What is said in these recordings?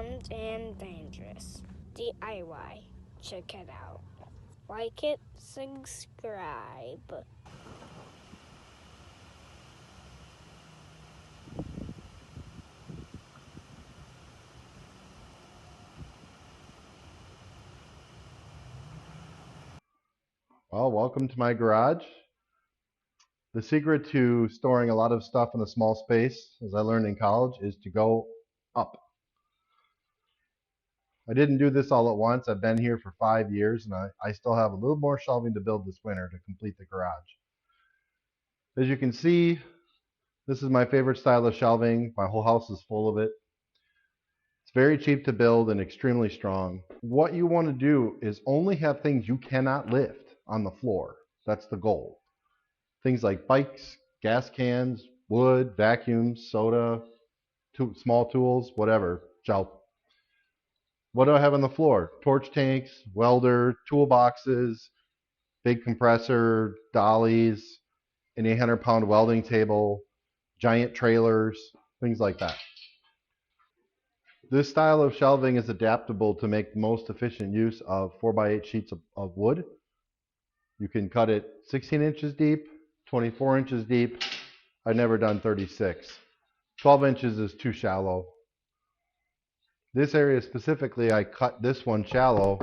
fun and dangerous. DIY. Check it out. Like it, subscribe. Well, welcome to my garage. The secret to storing a lot of stuff in a small space, as I learned in college, is to go up. I didn't do this all at once. I've been here for 5 years, and I still have a little more shelving to build this winter to complete the garage. As you can see, this is my favorite style of shelving. My whole house is full of it. It's very cheap to build and extremely strong. What you want to do is only have things you cannot lift on the floor. That's the goal. Things like bikes, gas cans, wood, vacuums, soda, small tools, whatever, shelf. What do I have on the floor? Torch tanks, welder, toolboxes, big compressor, dollies, an 800-pound welding table, giant trailers, things like that. This style of shelving is adaptable to make the most efficient use of 4x8 sheets of wood. You can cut it 16 inches deep, 24 inches deep. I've never done 36. 12 inches is too shallow. This area specifically, I cut this one shallow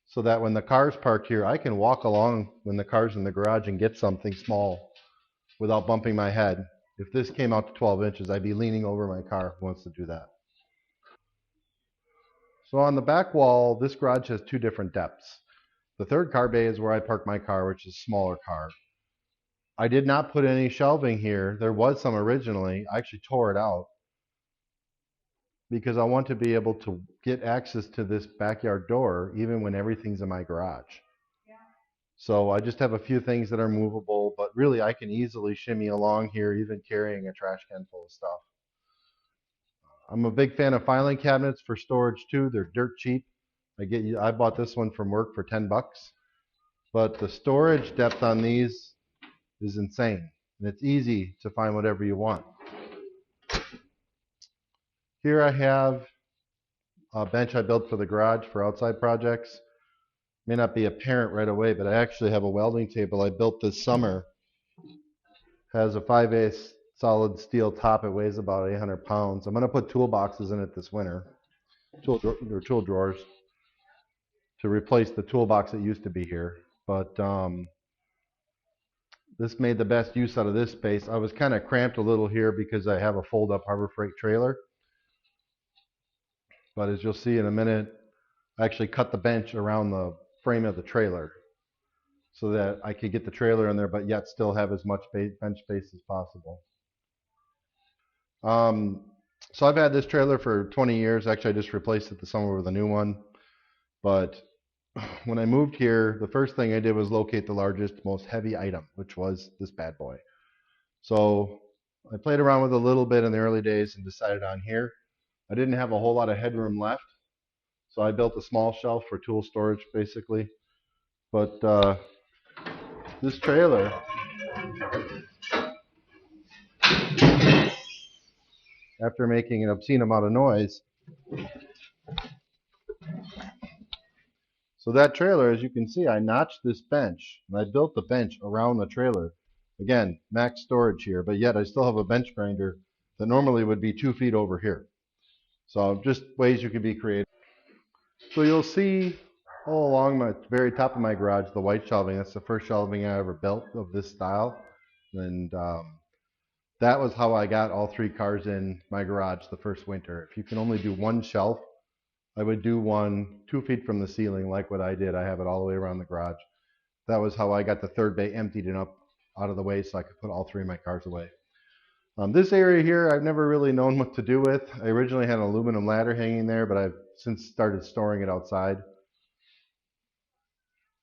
so that when the car's parked here, I can walk along when the car's in the garage and get something small without bumping my head. If this came out to 12 inches, I'd be leaning over my car who wants to do that. So on the back wall, this garage has two different depths. The third car bay is where I park my car, which is a smaller car. I did not put any shelving here. There was some originally. I actually tore it out because I want to be able to get access to this backyard door even when everything's in my garage. So I just have a few things that are movable, but really I can easily shimmy along here, even carrying a trash can full of stuff. I'm a big fan of filing cabinets for storage too. They're dirt cheap. I bought this one from work for 10 bucks, but the storage depth on these is insane, and it's easy to find whatever you want. Here I have a bench I built for the garage for outside projects. May not be apparent right away, but I actually have a welding table I built this summer. Has a 5/8 solid steel top. It weighs about 800 pounds. I'm going to put toolboxes in it this winter, tool drawers, to replace the toolbox that used to be here. But this made the best use out of this space. I was kind of cramped a little here because I have a fold-up Harbor Freight trailer. But as you'll see in a minute, I actually cut the bench around the frame of the trailer so that I could get the trailer in there, but yet still have as much bench space as possible. So I've had this trailer for 20 years. Actually, I just replaced it this summer with a new one. But when I moved here, the first thing I did was locate the largest, most heavy item, which was this bad boy. So I played around with it a little bit in the early days and decided on here. I didn't have a whole lot of headroom left, so I built a small shelf for tool storage, basically. But this trailer, after making an obscene amount of noise, so that trailer, as you can see, I notched this bench, and I built the bench around the trailer. Again, max storage here, but yet I still have a bench grinder that normally would be 2 feet over here. So just ways you can be creative. So you'll see all along the very top of my garage, the white shelving. That's the first shelving I ever built of this style. And that was how I got all three cars in my garage the first winter. If you can only do one shelf, I would do one 2 feet from the ceiling, like what I did. I have it all the way around the garage. That was how I got the third bay emptied and up out of the way so I could put all three of my cars away. This area here, I've never really known what to do with. I originally had an aluminum ladder hanging there, but I've since started storing it outside.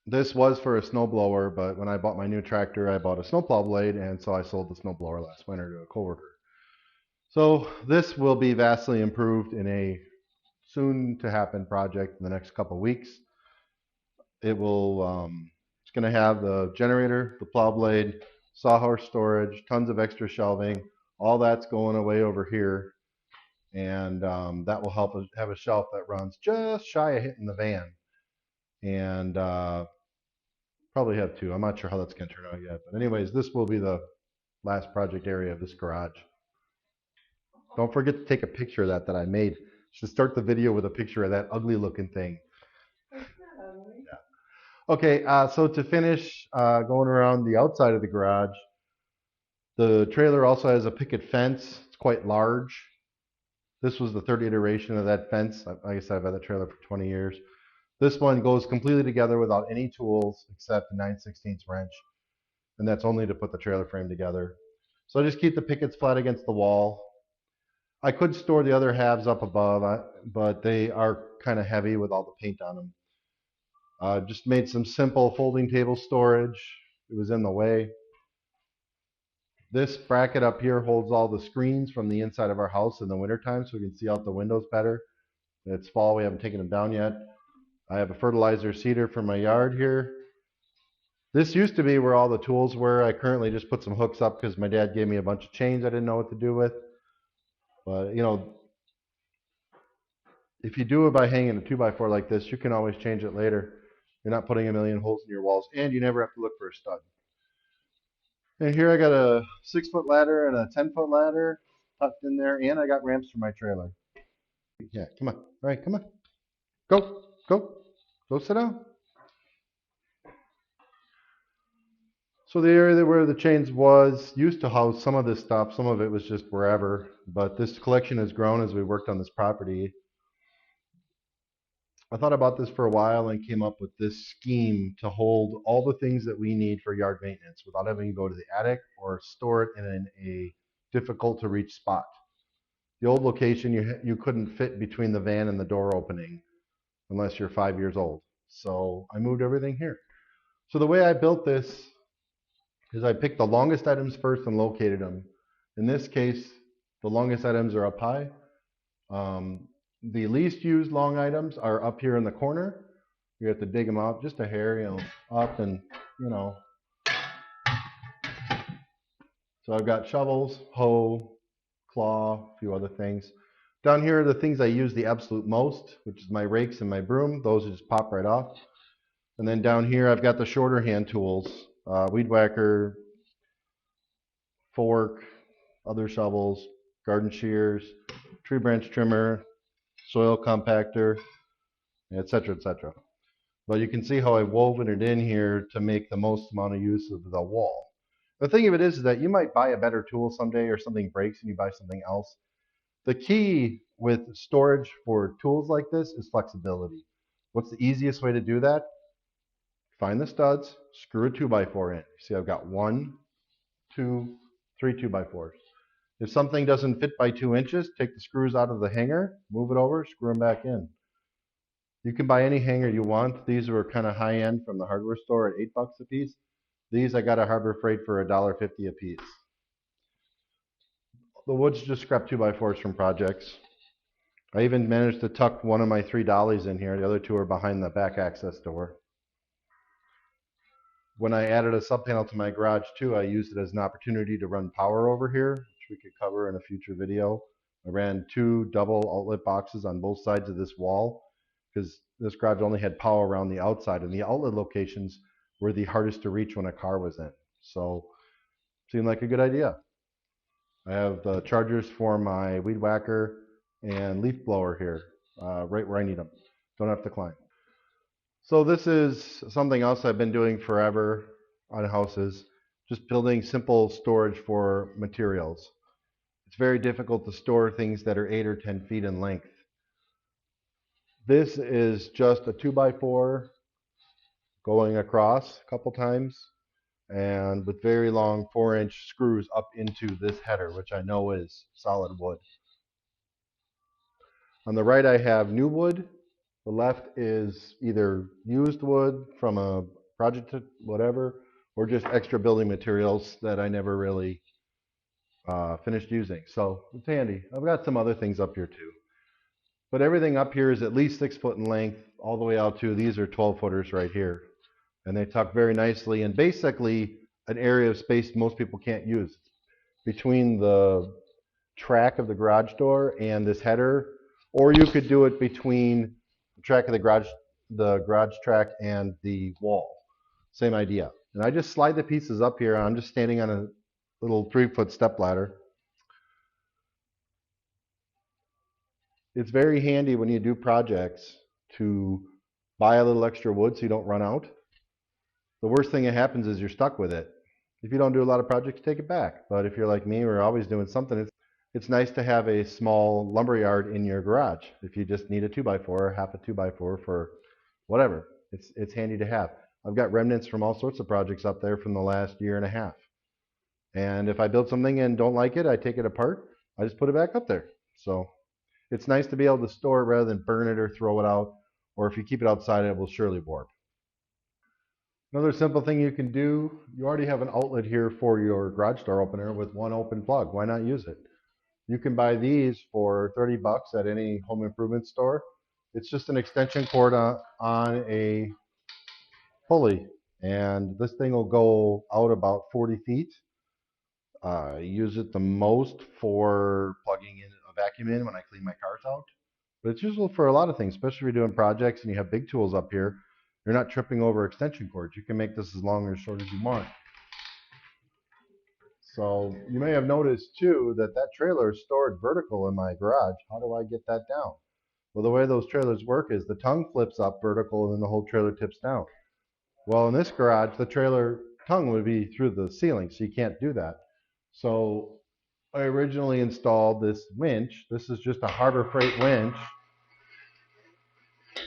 This was for a snowblower, but when I bought my new tractor, I bought a snowplow blade, and so I sold the snowblower last winter to a coworker. So this will be vastly improved in a soon-to-happen project in the next couple of weeks. It will, it's going to have the generator, the plow blade, sawhorse storage, tons of extra shelving. All that's going away over here. and that will help us have a shelf that runs just shy of hitting the van, and probably have two. I'm not sure how that's going to turn out yet, but anyways, this will be the last project area of this garage. Don't forget to take a picture of that I made. Should start the video with a picture of that ugly looking thing. Yeah. Okay, so to finish going around the outside of the garage, the trailer also has a picket fence. It's quite large. This was the third iteration of that fence. Like I said, I've had the trailer for 20 years. This one goes completely together without any tools except a 9/16 wrench, and that's only to put the trailer frame together. So I just keep the pickets flat against the wall. I could store the other halves up above, but they are kind of heavy with all the paint on them. Just made some simple folding table storage. It was in the way. This bracket up here holds all the screens from the inside of our house in the wintertime so we can see out the windows better. It's fall, we haven't taken them down yet. I have a fertilizer seeder for my yard here. This used to be where all the tools were. I currently just put some hooks up because my dad gave me a bunch of chains I didn't know what to do with. But you know, if you do it by hanging a 2x4 like this, you can always change it later. You're not putting a million holes in your walls, and you never have to look for a stud. And here I got a 6-foot ladder and a 10-foot ladder tucked in there, and I got ramps for my trailer. Yeah, come on. All right, come on. Go, go, go sit down. So the area where the chains was used to house some of this stuff. Some of it was just wherever, but this collection has grown as we worked on this property. I thought about this for a while and came up with this scheme to hold all the things that we need for yard maintenance without having to go to the attic or store it in a difficult to reach spot. The old location, you couldn't fit between the van and the door opening unless you're 5 years old. So I moved everything here. So the way I built this is I picked the longest items first and located them. In this case, the longest items are up high. The least used long items are up here in the corner. You have to dig them up just a hair, up and, you know. So I've got shovels, hoe, claw, a few other things. Down here are the things I use the absolute most, which is my rakes and my broom. Those just pop right off. And then down here I've got the shorter hand tools, weed whacker, fork, other shovels, garden shears, tree branch trimmer, soil compactor, etc., etc. But you can see how I've woven it in here to make the most amount of use of the wall. The thing of it is that you might buy a better tool someday or something breaks and you buy something else. The key with storage for tools like this is flexibility. What's the easiest way to do that? Find the studs, screw a 2x4 in. See, I've got 1, 2, 3 2x4s. If something doesn't fit by 2 inches, take the screws out of the hanger, move it over, screw them back in. You can buy any hanger you want. These were kind of high end from the hardware store at $8 a piece. These I got at Harbor Freight for $1.50 a piece. The wood's just scrap 2x4s from projects. I even managed to tuck one of my 3 dollies in here. The other 2 are behind the back access door. When I added a sub panel to my garage too, I used it as an opportunity to run power over here, which we could cover in a future video. I ran 2 double outlet boxes on both sides of this wall because this garage only had power around the outside, and the outlet locations were the hardest to reach when a car was in. So seemed like a good idea. I have the chargers for my weed whacker and leaf blower here, right where I need them. Don't have to climb. So this is something else I've been doing forever on houses, just building simple storage for materials. It's very difficult to store things that are 8 or 10 feet in length. This is just a 2x4 going across a couple times and with very long 4-inch screws up into this header, which I know is solid wood. On the right I have new wood. The left is either used wood from a project, whatever, or just extra building materials that I never really finished using. So it's handy. I've got some other things up here too. But everything up here is at least 6 foot in length, all the way out to these are 12 footers right here. And they tuck very nicely and basically an area of space most people can't use. Between the track of the garage door and this header, or you could do it between the track of the garage track and the wall. Same idea. And I just slide the pieces up here. I'm just standing on a little 3-foot step ladder. It's very handy when you do projects to buy a little extra wood so you don't run out. The worst thing that happens is you're stuck with it. If you don't do a lot of projects, take it back. But if you're like me, we're always doing something. It's nice to have a small lumber yard in your garage. If you just need a 2x4, half a 2x4 for whatever, it's handy to have. I've got remnants from all sorts of projects up there from the last year and a half. And if I build something and don't like it, I take it apart. I just put it back up there. So it's nice to be able to store it rather than burn it or throw it out. Or if you keep it outside, it will surely warp. Another simple thing you can do, you already have an outlet here for your garage door opener with one open plug. Why not use it? You can buy these for 30 bucks at any home improvement store. It's just an extension cord on a pulley, and this thing will go out about 40 feet. I use it the most for plugging in a vacuum in when I clean my cars out. But it's useful for a lot of things, especially if you're doing projects and you have big tools up here. You're not tripping over extension cords. You can make this as long or as short as you want. So you may have noticed too that that trailer is stored vertical in my garage. How do I get that down? Well, the way those trailers work is the tongue flips up vertical and then the whole trailer tips down. Well, in this garage, the trailer tongue would be through the ceiling, so you can't do that. So I originally installed this winch. This is just a Harbor Freight winch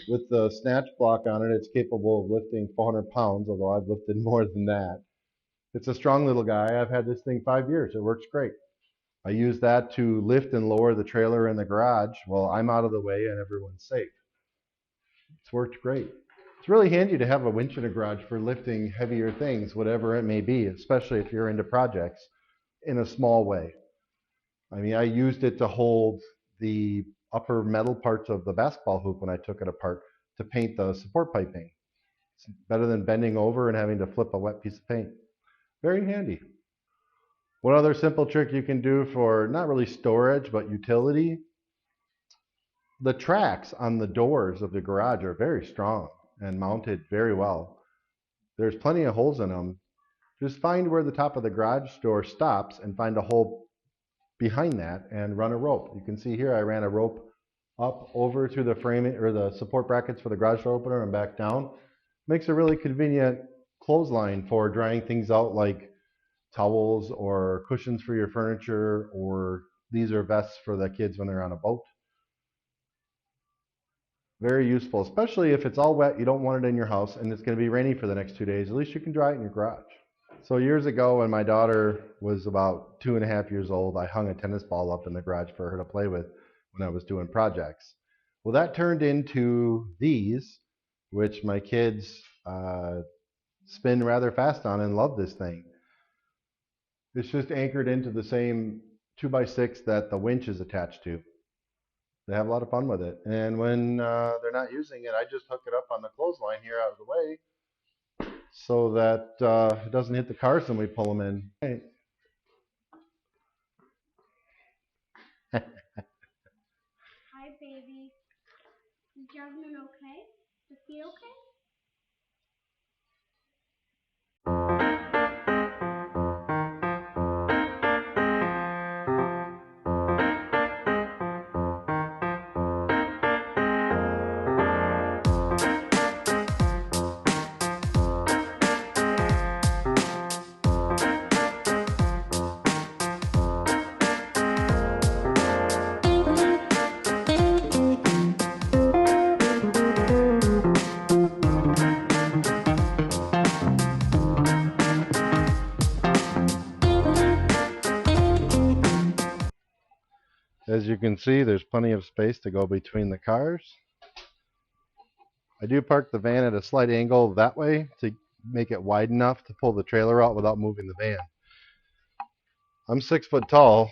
with the snatch block on it. It's capable of lifting 400 pounds, although I've lifted more than that. It's a strong little guy. I've had this thing 5 years. It works great. I use that to lift and lower the trailer in the garage while I'm out of the way and everyone's safe. It's worked great. It's really handy to have a winch in a garage for lifting heavier things, whatever it may be, especially if you're into projects in a small way. I mean, I used it to hold the upper metal parts of the basketball hoop when I took it apart to paint the support piping. It's better than bending over and having to flip a wet piece of paint. Very handy. One other simple trick you can do for not really storage, but utility, the tracks on the doors of the garage are very strong and mounted very well. There's plenty of holes in them. Just find where the top of the garage door stops and find a hole behind that and run a rope. You can see here I ran a rope up over through the framing or the support brackets for the garage door opener and back down. Makes a really convenient clothesline for drying things out like towels or cushions for your furniture, or these are vests for the kids when they're on a boat. Very useful, especially if it's all wet, you don't want it in your house, and it's going to be rainy for the next 2 days. At least you can dry it in your garage. So years ago, when my daughter was about 2.5 years old, I hung a tennis ball up in the garage for her to play with when I was doing projects. Well, that turned into these, which my kids spin rather fast on and love this thing. It's just anchored into the same 2x6 that the winch is attached to. They have a lot of fun with it. And when they're not using it, I just hook it up on the clothesline here out of the way so that it doesn't hit the cars when we pull them in. Right. Hi, baby. Is Jasmine okay? Is he okay? As you can see, there's plenty of space to go between the cars. I do park the van at a slight angle that way to make it wide enough to pull the trailer out without moving the van. I'm 6 foot tall,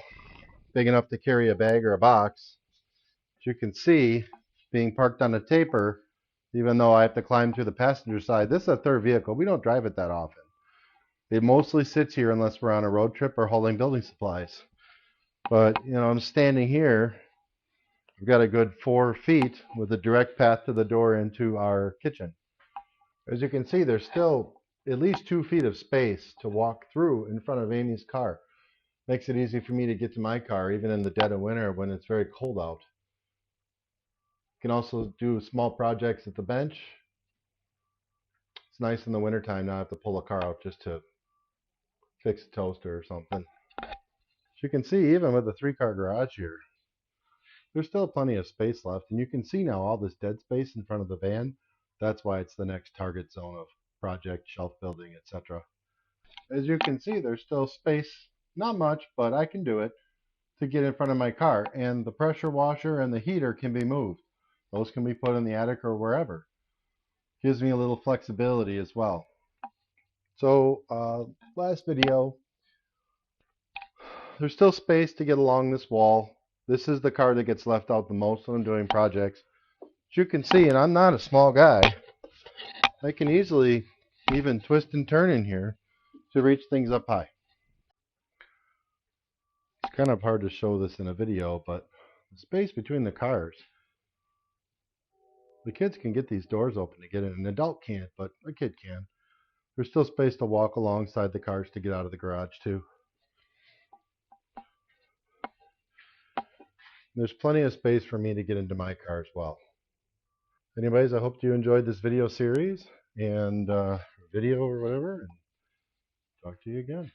big enough to carry a bag or a box. As you can see, being parked on a taper, even though I have to climb through the passenger side, this is a third vehicle. We don't drive it that often. It mostly sits here unless we're on a road trip or hauling building supplies. But, I'm standing here. We've got a good 4 feet with a direct path to the door into our kitchen. As you can see, there's still at least 2 feet of space to walk through in front of Amy's car. Makes it easy for me to get to my car, even in the dead of winter when it's very cold out. You can also do small projects at the bench. It's nice in the wintertime not have to pull a car out just to fix a toaster or something. As you can see, even with the 3-car garage here, there's still plenty of space left. And you can see now all this dead space in front of the van. That's why it's the next target zone of project, shelf building, etc. As you can see, there's still space, not much, but I can do it, to get in front of my car. And the pressure washer and the heater can be moved. Those can be put in the attic or wherever. Gives me a little flexibility as well. So last video, there's still space to get along this wall. This is the car that gets left out the most when I'm doing projects. As you can see, and I'm not a small guy, I can easily even twist and turn in here to reach things up high. It's kind of hard to show this in a video, but the space between the cars, the kids can get these doors open to get in. An adult can't, but a kid can. There's still space to walk alongside the cars to get out of the garage too. There's plenty of space for me to get into my car as well. Anyways, I hope you enjoyed this video series and video or whatever, and talk to you again.